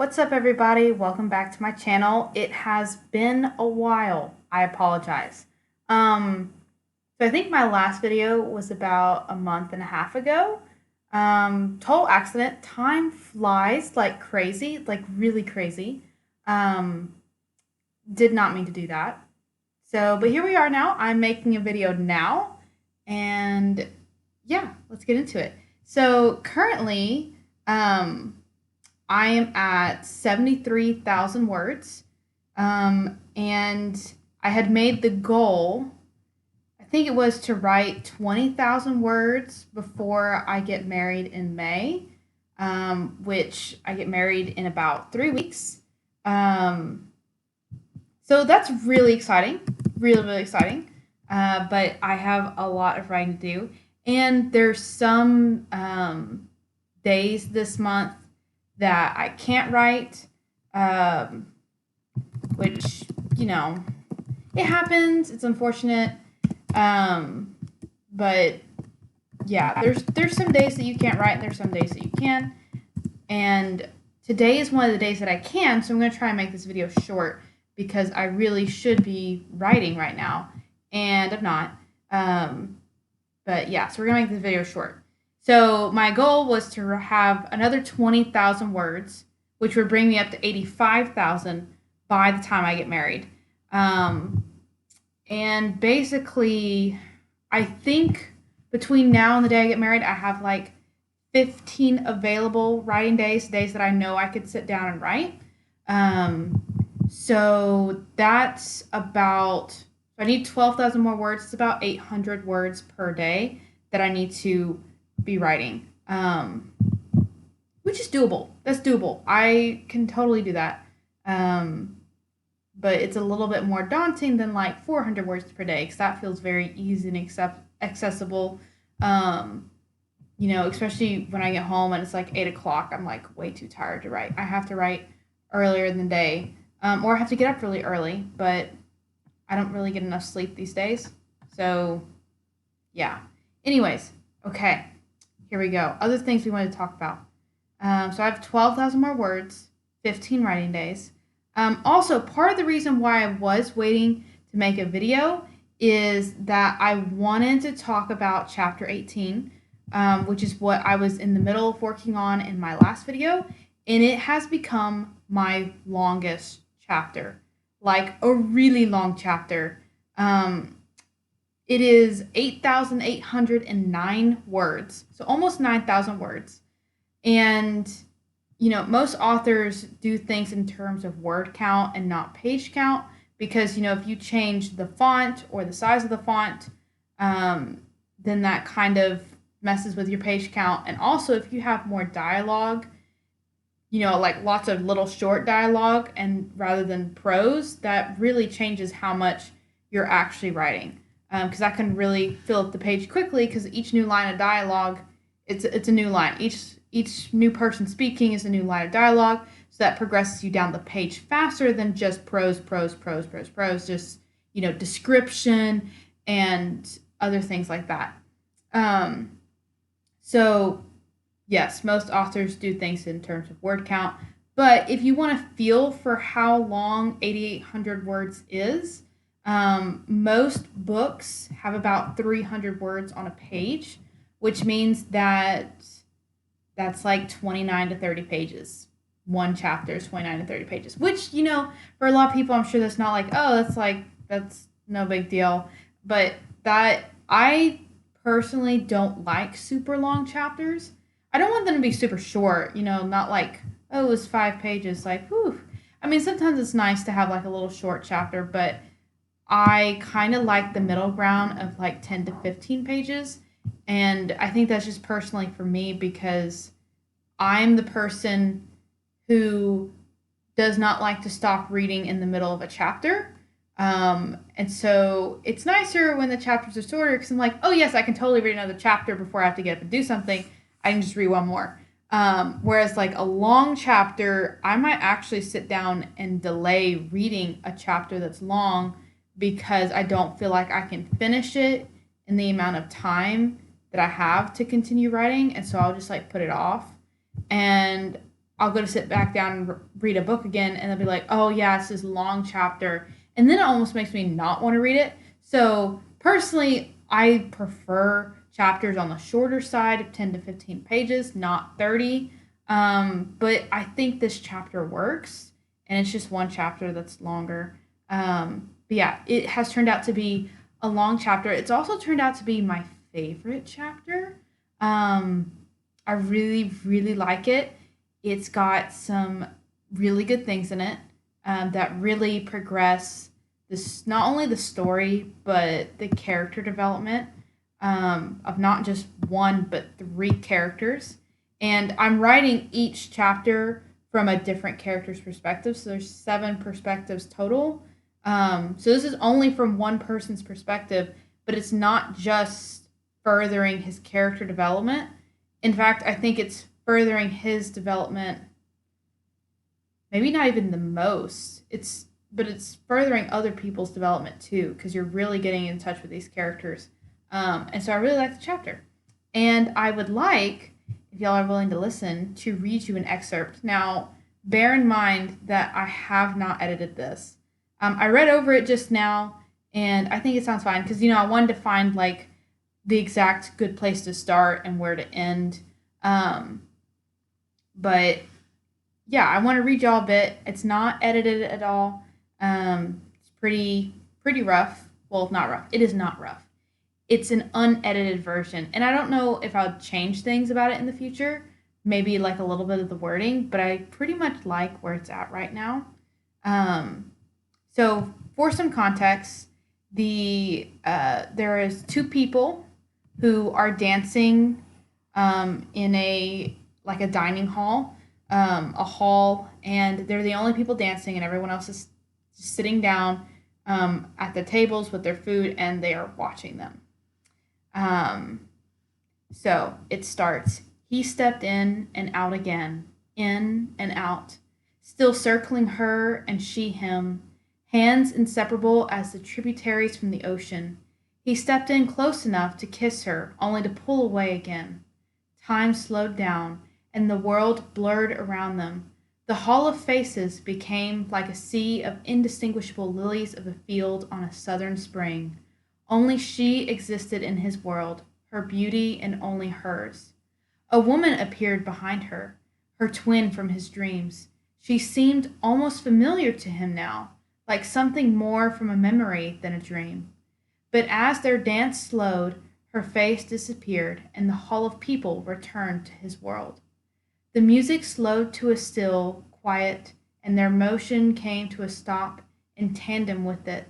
What's up, everybody? Welcome back to my channel. It has been a while. I apologize. So I think my last video was about a month and a half ago. Total accident. Time flies like crazy, like really crazy. Did not mean to do that. But here we are now. I'm making a video now, and yeah, let's get into it. So currently, I am at 73,000 words, and I had made the goal, I think it was to write 20,000 words before I get married in May, which I get married in about 3 weeks. So that's really exciting, really exciting, but I have a lot of writing to do, and there's some days this month that I can't write, which, it happens. It's unfortunate. But yeah, there's some days that you can't write, and there's some days that you can. And today is one of the days that I can, so I'm going to try and make this video short because I really should be writing right now, and I'm not. But yeah, so we're going to make this video short. So my goal was to have another 20,000 words, which would bring me up to 85,000 by the time I get married. And basically, I think between now and the day I get married, I have like 15 available writing days that I know I could sit down and write. So that's about, I need 12,000 more words. It's about 800 words per day that I need to be writing, which is doable. That's doable. I can totally do that. But it's a little bit more daunting than like 400 words per day, because that feels very easy and accessible. Especially when I get home and it's like 8 o'clock, I'm like way too tired to write. I have to write earlier in the day, or I have to get up really early, but I don't really get enough sleep these days. So yeah. Anyways, okay. Here we go. Other things we want to talk about. So I have 12,000 more words, 15 writing days. Also, part of the reason why I was waiting to make a video is that I wanted to talk about chapter 18, which is what I was in the middle of working on in my last video, and it has become my longest chapter, like a really long chapter. It is 8,809 words, so almost 9,000 words. And, most authors do things in terms of word count and not page count, because, if you change the font or the size of the font, then that kind of messes with your page count. And also, if you have more dialogue, like lots of little short dialogue and rather than prose, that really changes how much you're actually writing. Because that can really fill up the page quickly, because each new line of dialogue, it's a new line. Each new person speaking is a new line of dialogue, so that progresses you down the page faster than just prose, just, description and other things like that. So, yes, most authors do things in terms of word count, but if you want to feel for how long 8,800 words is, most books have about 300 words on a page, which means that's like 29 to 30 pages. One chapter is 29 to 30 pages, which, for a lot of people, I'm sure that's not like, oh, that's no big deal. But that, I personally don't like super long chapters. I don't want them to be super short, not like, oh, it was 5 pages, like, whew. I mean, sometimes it's nice to have like a little short chapter, but I kind of like the middle ground of like 10 to 15 pages. And I think that's just personally for me, because I'm the person who does not like to stop reading in the middle of a chapter. And so it's nicer when the chapters are shorter, because I'm like, oh yes, I can totally read another chapter before I have to get up and do something. I can just read one more. Whereas like a long chapter, I might actually sit down and delay reading a chapter that's long, because I don't feel like I can finish it in the amount of time that I have to continue writing, and so I'll just like put it off. And I'll go to sit back down and read a book again, and they'll be like, oh, yeah, it's this long chapter. And then it almost makes me not want to read it. So personally, I prefer chapters on the shorter side of 10 to 15 pages, not 30. But I think this chapter works, and it's just one chapter that's longer. But yeah, it has turned out to be a long chapter. It's also turned out to be my favorite chapter. Um, I really, really like it. It's got some really good things in it that really progress this not only the story but the character development of not just one but three characters. And I'm writing each chapter from a different character's perspective, so there's 7 perspectives total. So this is only from one person's perspective, but it's not just furthering his character development. In fact, I think it's furthering his development maybe not even the most. It's furthering other people's development too, because you're really getting in touch with these characters. And so I really like the chapter. And I would like, if y'all are willing to listen, to read you an excerpt. Now, bear in mind that I have not edited this. I read over it just now, and I think it sounds fine because, I wanted to find like the exact good place to start and where to end. But yeah, I want to read y'all a bit. It's not edited at all. It's pretty rough. Well, not rough. It is not rough. It's an unedited version, and I don't know if I'll change things about it in the future. Maybe like a little bit of the wording, but I pretty much like where it's at right now. So for some context, there is 2 people who are dancing in a dining hall, a hall, and they're the only people dancing, and everyone else is sitting down at the tables with their food, and they are watching them. So it starts. He stepped in and out again, in and out, still circling her and she him, hands inseparable as the tributaries from the ocean. He stepped in close enough to kiss her, only to pull away again. Time slowed down, and the world blurred around them. The hall of faces became like a sea of indistinguishable lilies of a field on a southern spring. Only she existed in his world, her beauty and only hers. A woman appeared behind her, her twin from his dreams. She seemed almost familiar to him now, like something more from a memory than a dream. But as their dance slowed, her face disappeared, and the hall of people returned to his world. The music slowed to a still, quiet, and their motion came to a stop in tandem with it.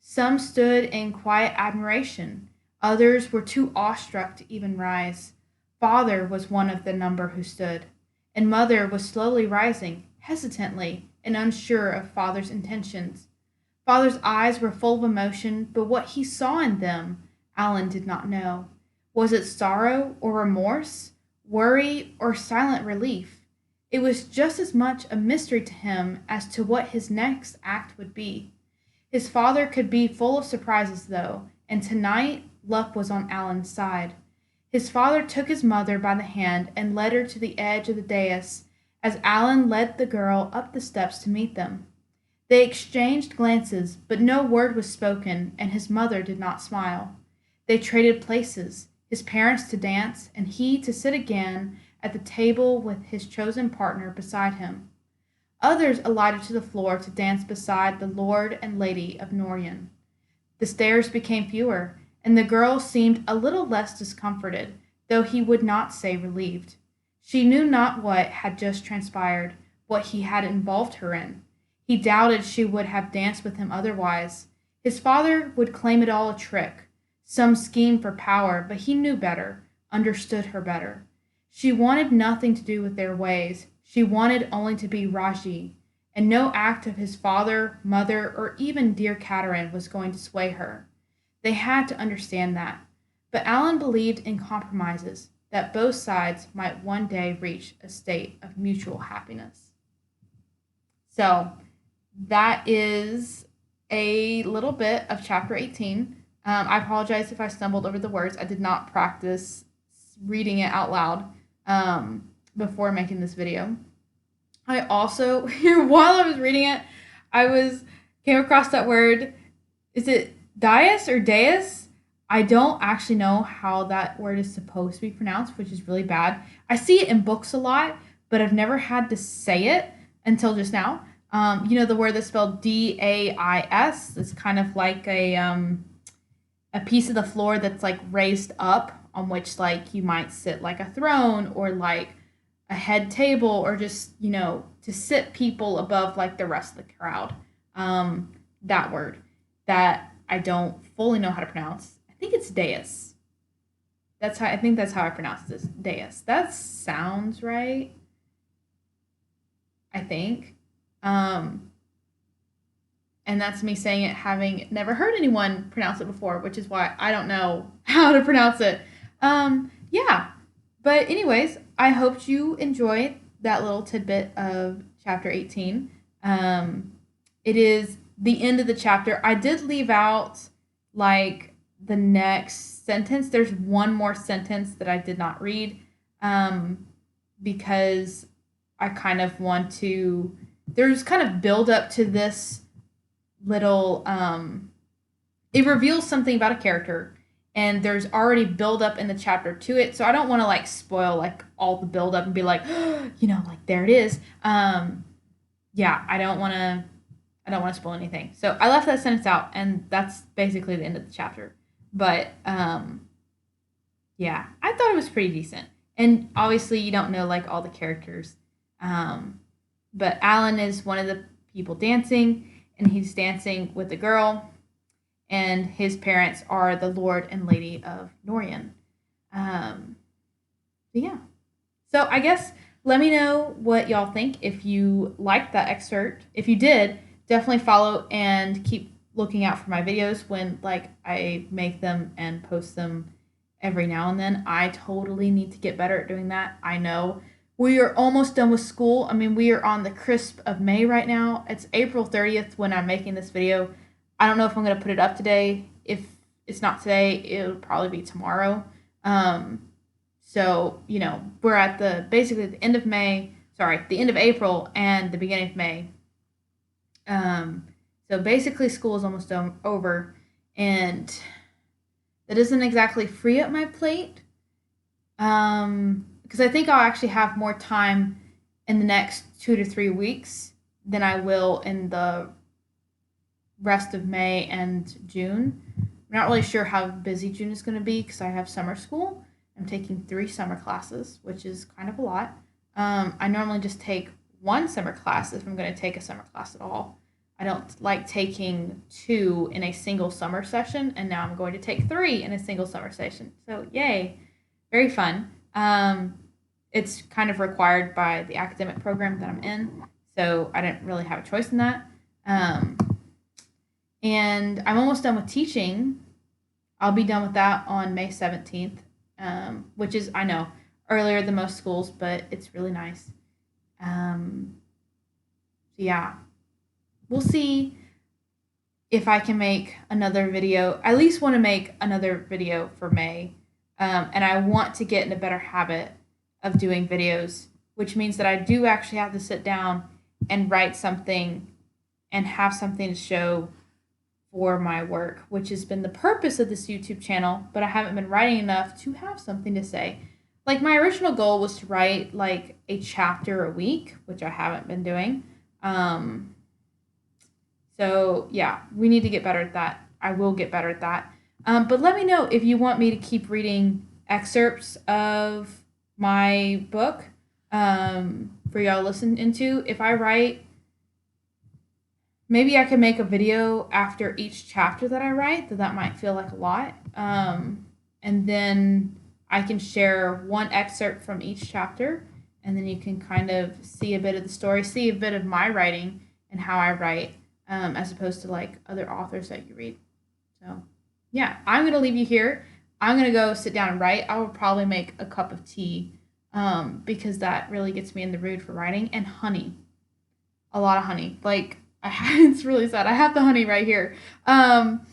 Some stood in quiet admiration. Others were too awestruck to even rise. Father was one of the number who stood, and Mother was slowly rising, hesitantly and unsure of Father's intentions. Father's eyes were full of emotion, but what he saw in them, Alan did not know. Was it sorrow or remorse, worry or silent relief? It was just as much a mystery to him as to what his next act would be. His father could be full of surprises, though, and tonight luck was on Alan's side. His father took his mother by the hand and led her to the edge of the dais as Alan led the girl up the steps to meet them. They exchanged glances, but no word was spoken, and his mother did not smile. They traded places, his parents to dance, and he to sit again at the table with his chosen partner beside him. Others alighted to the floor to dance beside the Lord and Lady of Noryan. The stares became fewer, and the girl seemed a little less discomforted, though he would not say relieved. She knew not what had just transpired, what he had involved her in. He doubted she would have danced with him otherwise. His father would claim it all a trick, some scheme for power, but he knew better, understood her better. She wanted nothing to do with their ways. She wanted only to be Raji, and no act of his father, mother, or even dear Caterin was going to sway her. They had to understand that. But Alan believed in compromises, that both sides might one day reach a state of mutual happiness. So that is a little bit of chapter 18. I apologize if I stumbled over the words. I did not practice reading it out loud before making this video. I also while I was reading it, I was came across that word. Is it Dias or Deus? I don't actually know how that word is supposed to be pronounced, which is really bad. I see it in books a lot, but I've never had to say it until just now. The word that's spelled Dais. It's kind of like a piece of the floor that's like raised up on which like you might sit like a throne or like a head table or just to sit people above like the rest of the crowd. That word that I don't fully know how to pronounce. I think it's Deus. That's how I pronounce this. Deus. That sounds right. I think. Um, and that's me saying it having never heard anyone pronounce it before, which is why I don't know how to pronounce it. Yeah. But anyways, I hoped you enjoyed that little tidbit of chapter 18. It is the end of the chapter. I did leave out like the next sentence. There's one more sentence that I did not read because I kind of want to. There's kind of build up to this little. It reveals something about a character, and there's already build up in the chapter to it. So I don't want to like spoil like all the build up and be like, like there it is. Yeah, I don't want to. I don't want to spoil anything. So I left that sentence out, and that's basically the end of the chapter. But yeah, I thought it was pretty decent. And obviously, you don't know like all the characters. But Alan is one of the people dancing, and he's dancing with a girl, and his parents are the Lord and Lady of Norian. Yeah. So I guess let me know what y'all think if you liked that excerpt. If you did, definitely follow and keep looking out for my videos when like I make them and post them every now and then. I totally need to get better at doing that. I know we are almost done with school. I mean, we are on the crisp of May right now. It's April 30th when I'm making this video. I don't know if I'm going to put it up today. If it's not today, it'll probably be tomorrow. So, we're at basically the end of May, the end of April and the beginning of May. So basically school is almost over, and that doesn't exactly free up my plate. Because I think I'll actually have more time in the next 2 to 3 weeks than I will in the rest of May and June. I'm not really sure how busy June is going to be because I have summer school. I'm taking 3 summer classes, which is kind of a lot. I normally just take 1 summer class if I'm going to take a summer class at all. I don't like taking 2 in a single summer session, and now I'm going to take 3 in a single summer session. So yay, very fun. It's kind of required by the academic program that I'm in, so I didn't really have a choice in that. And I'm almost done with teaching. I'll be done with that on May 17th, which is, I know, earlier than most schools, but it's really nice. Yeah, we'll see if I can make another video. I at least want to make another video for May, and I want to get in a better habit of doing videos, which means that I do actually have to sit down and write something and have something to show for my work, which has been the purpose of this YouTube channel, but I haven't been writing enough to have something to say. Like, my original goal was to write like a chapter a week, which I haven't been doing. So yeah, we need to get better at that. I will get better at that. But let me know if you want me to keep reading excerpts of my book for y'all to listen into. If I write, maybe I can make a video after each chapter that I write, that might feel like a lot. And then I can share one excerpt from each chapter, and then you can kind of see a bit of the story, see a bit of my writing and how I write, as opposed to like other authors that you read. So yeah, I'm going to leave you here. I'm going to go sit down and write. I will probably make a cup of tea because that really gets me in the mood for writing, and honey. A lot of honey. Like, it's really sad. I have the honey right here. And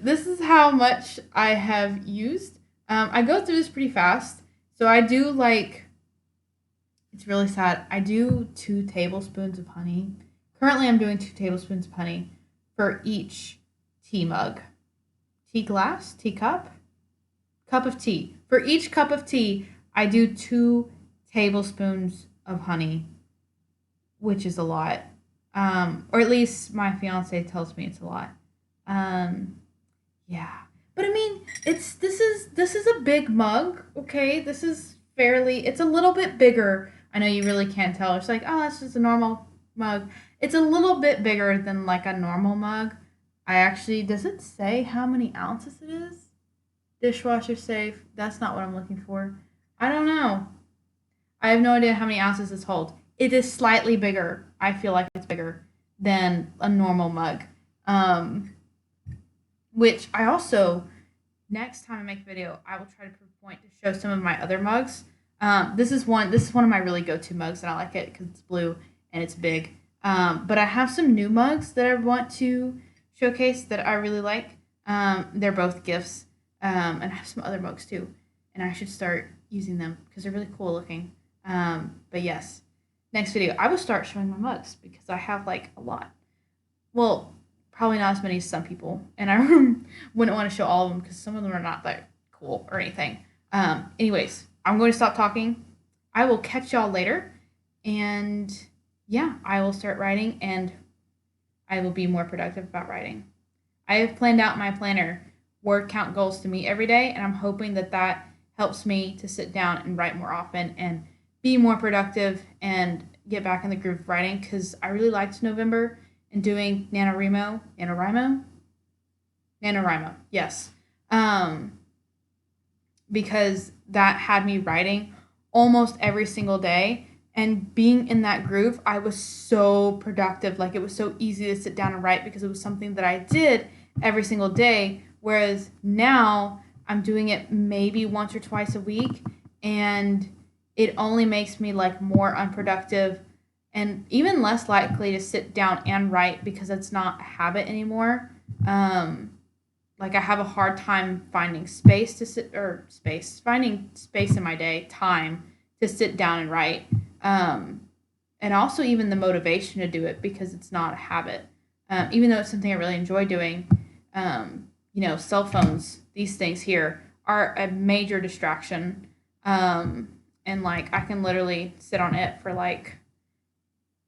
this is how much I have used. I go through this pretty fast. So I do like It's really sad. I do 2 tablespoons of honey. Currently, I'm doing 2 tablespoons of honey for each tea mug, tea glass, teacup, cup of tea. For each cup of tea, I do 2 tablespoons of honey, which is a lot. Or at least my fiance tells me it's a lot. Um, yeah, but I mean, this is a big mug. Okay, this is fairly. It's a little bit bigger. I know you really can't tell. It's like, oh, that's just a normal mug. It's a little bit bigger than like a normal mug. I actually does it say how many ounces it is? Dishwasher safe. That's not what I'm looking for. I don't know. I have no idea how many ounces this holds. It is slightly bigger. I feel like it's bigger than a normal mug. Um, which I also next time I make a video, I will try to point to show some of my other mugs. This is one. This is one of my really go-to mugs, and I like it because it's blue and it's big. But I have some new mugs that I want to showcase that I really like. They're both gifts, and I have some other mugs too, and I should start using them because they're really cool looking. But yes, next video I will start showing my mugs because I have like a lot. Well, probably not as many as some people, and I wouldn't want to show all of them because some of them are not that cool or anything. Anyways, I'm going to stop talking. I will catch y'all later, and yeah, I will start writing, and I will be more productive about writing. I have planned out my planner word count goals to meet every day, and I'm hoping that that helps me to sit down and write more often and be more productive and get back in the groove of writing because I really liked November and doing NaNoWriMo, yes. Because that had me writing almost every single day. And being in that groove, I was so productive. Like, it was so easy to sit down and write because it was something that I did every single day. Whereas now I'm doing it maybe once or twice a week. And it only makes me, like, more unproductive and even less likely to sit down and write because it's not a habit anymore. Like, I have a hard time finding finding space in my day, time to sit down and write. And also even the motivation to do it because it's not a habit. Even though it's something I really enjoy doing, cell phones, these things here are a major distraction. And like, I can literally sit on it for like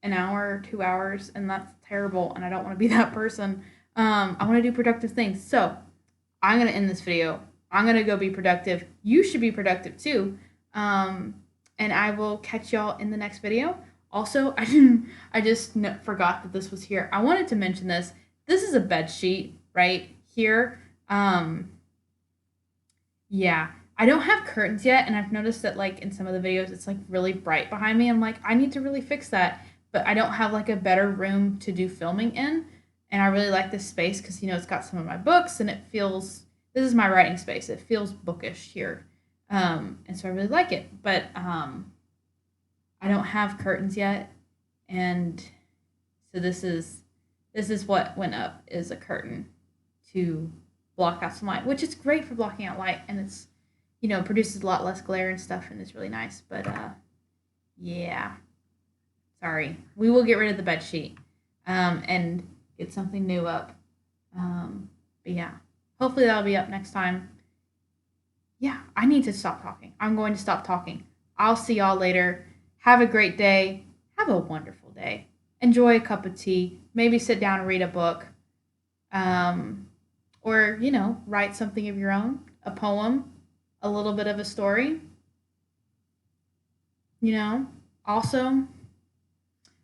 an hour, 2 hours, and that's terrible. And I don't want to be that person. I want to do productive things. So I'm going to end this video. I'm going to go be productive. You should be productive too. And I will catch y'all in the next video. Also, I just forgot that this was here. I wanted to mention this. This is a bed sheet right here. Yeah. I don't have curtains yet, and I've noticed that like in some of the videos it's like really bright behind me. I'm like, I need to really fix that. But I don't have like a better room to do filming in. And I really like this space because, it's got some of my books and this is my writing space. It feels bookish here. And so I really like it. But I don't have curtains yet. And so this is what went up is a curtain to block out some light, which is great for blocking out light. And it's, produces a lot less glare and stuff. And it's really nice. But yeah. Sorry. We will get rid of the bed sheet and get something new up. But yeah, hopefully that'll be up next time. Yeah, I need to stop talking. I'm going to stop talking. I'll see y'all later. Have a great day. Have a wonderful day. Enjoy a cup of tea. Maybe sit down and read a book. Or, write something of your own, a poem, a little bit of a story. Also,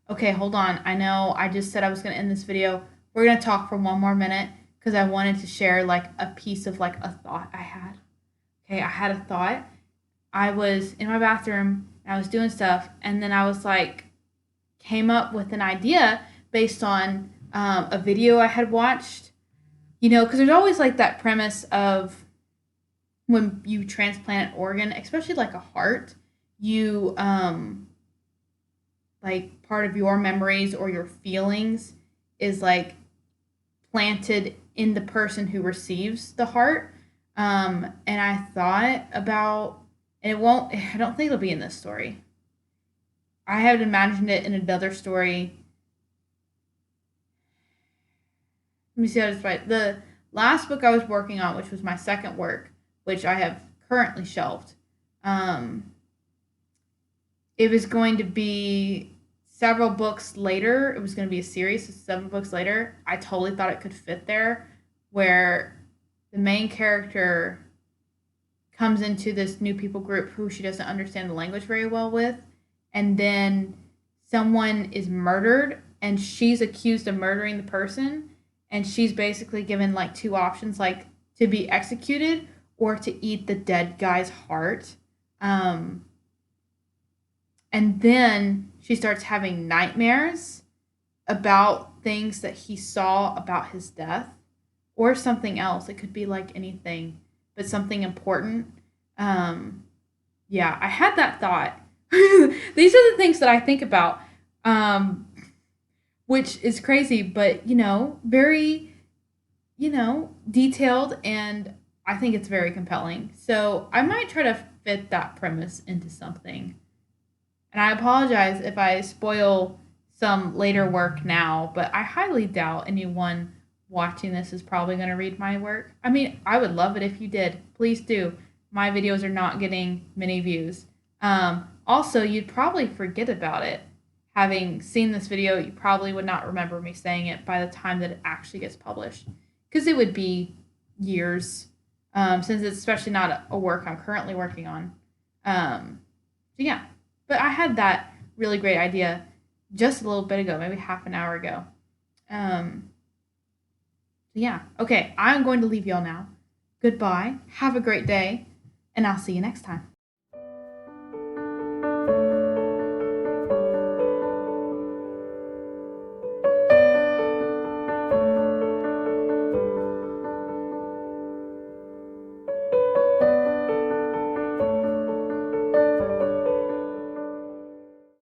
okay, hold on. I know I just said I was going to end this video. We're going to talk for 1 more minute because I wanted to share like a piece of like a thought I had. Okay, I had a thought. I was in my bathroom and I was doing stuff, and then I was like, came up with an idea based on a video I had watched. Because there's always like that premise of when you transplant an organ, especially like a heart, you like part of your memories or your feelings is like planted in the person who receives the heart. And I thought about, and I don't think it'll be in this story. I had imagined it in another story. Let me see how to describe the last book I was working on, which was my second work, which I have currently shelved. Um, it was going to be several books later. It was going to be a series, so 7 books later. I totally thought it could fit there, where the main character comes into this new people group who she doesn't understand the language very well with, and then someone is murdered and she's accused of murdering the person, and she's basically given like 2 options, like to be executed or to eat the dead guy's heart. um, and then she starts having nightmares about things that he saw about his death or something else. It could be like anything, but something important. Um, yeah, I had that thought. These are the things that I think about, um, which is crazy, but very, detailed, and I think it's very compelling. So I might try to fit that premise into something. And I apologize if I spoil some later work now, but I highly doubt anyone watching this is probably going to read my work. I mean, I would love it if you did. Please do. My videos are not getting many views. Also, you'd probably forget about it. Having seen this video, you probably would not remember me saying it by the time that it actually gets published, because it would be years, since it's especially not a work I'm currently working on. So yeah, but I had that really great idea just a little bit ago, maybe half an hour ago. Um, so yeah, okay, I'm going to leave y'all now. Goodbye. Have a great day, and I'll see you next time.